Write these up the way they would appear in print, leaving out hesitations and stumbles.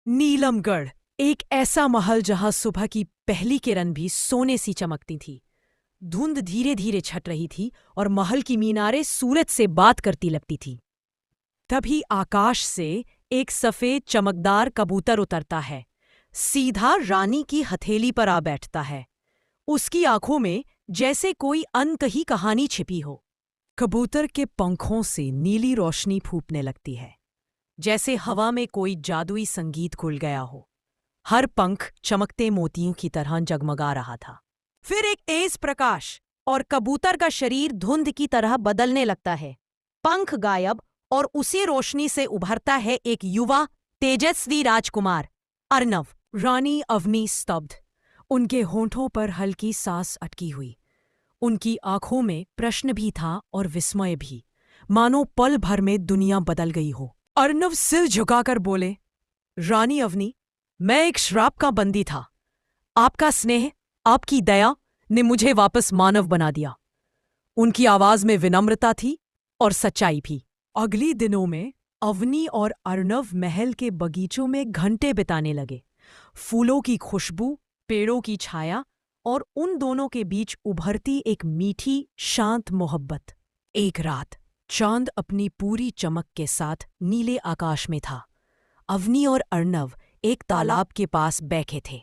नीलमगढ़ एक ऐसा महल जहां सुबह की पहली किरण भी सोने सी चमकती थी। धुंध धीरे धीरे छट रही थी और महल की मीनारें सूरज से बात करती लगती थी। तभी आकाश से एक सफेद चमकदार कबूतर उतरता है, सीधा रानी की हथेली पर आ बैठता है। उसकी आंखों में जैसे कोई अनकही कहानी छिपी हो। कबूतर के पंखों से नीली रोशनी फूटने लगती है, जैसे हवा में कोई जादुई संगीत घुल गया हो। हर पंख चमकते मोतियों की तरह जगमगा रहा था। फिर एक तेज प्रकाश और कबूतर का शरीर धुंध की तरह बदलने लगता है। पंख गायब और उसी रोशनी से उभरता है एक युवा तेजस्वी राजकुमार, अर्नव। रानी अवनी स्तब्ध, उनके होंठों पर हल्की सांस अटकी हुई। उनकी आंखों में प्रश्न भी था और विस्मय भी, मानो पल भर में दुनिया बदल गई हो। अर्नव सिर झुकाकर बोले, रानी अवनी, मैं एक श्राप का बंदी था। आपका स्नेह, आपकी दया ने मुझे वापस मानव बना दिया। उनकी आवाज में विनम्रता थी और सच्चाई भी। अगले दिनों में अवनी और अर्नव महल के बगीचों में घंटे बिताने लगे। फूलों की खुशबू, पेड़ों की छाया और उन दोनों के बीच उभरती एक मीठी शांत मोहब्बत। एक रात चांद अपनी पूरी चमक के साथ नीले आकाश में था। अवनी और अर्नव एक तालाब के पास बैठे थे।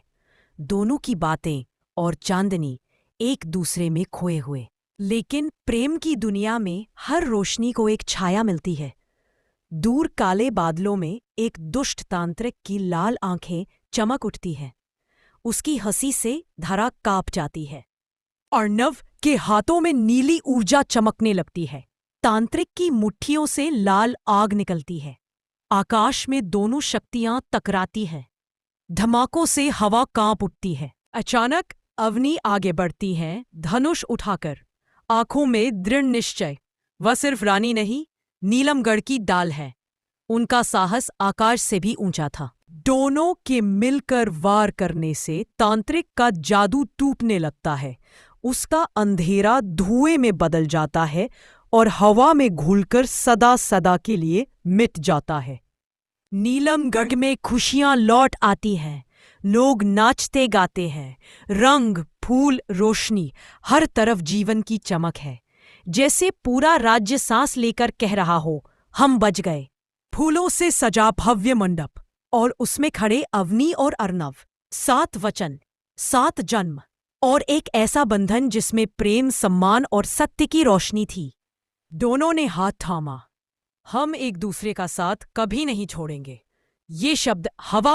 दोनों की बातें और चांदनी एक दूसरे में खोए हुए। लेकिन प्रेम की दुनिया में हर रोशनी को एक छाया मिलती है। दूर काले बादलों में एक दुष्ट तांत्रिक की लाल आंखें चमक उठती हैं। उसकी हंसी से धरा कांप जाती है। अर्नव के हाथों में नीली ऊर्जा चमकने लगती है। तांत्रिक की मुट्ठियों से लाल आग निकलती है। आकाश में दोनों शक्तियां टकराती हैं। धमाकों से हवा कांप उठती है। अचानक अवनी आगे बढ़ती हैं, धनुष उठाकर, आंखों में दृढ़ निश्चय। वह सिर्फ रानी नहीं, नीलमगढ़ की डाल है। उनका साहस आकाश से भी ऊंचा था। दोनों के मिलकर वार करने से तांत्रिक का जादू टूटने लगता है। उसका अंधेरा धुएं में बदल जाता है और हवा में घुलकर सदा सदा के लिए मिट जाता है। नीलमगढ़ में खुशियां लौट आती हैं। लोग नाचते गाते हैं। रंग, फूल, रोशनी, हर तरफ जीवन की चमक है। जैसे पूरा राज्य सांस लेकर कह रहा हो, हम बच गए। फूलों से सजा भव्य मंडप और उसमें खड़े अवनी और अर्नव। 7 वचन, 7 जन्म और एक ऐसा बंधन जिसमें प्रेम, सम्मान और सत्य की रोशनी थी। दोनों ने हाथ थामा। हम एक दूसरे का साथ कभी नहीं छोड़ेंगे। ये शब्द हवा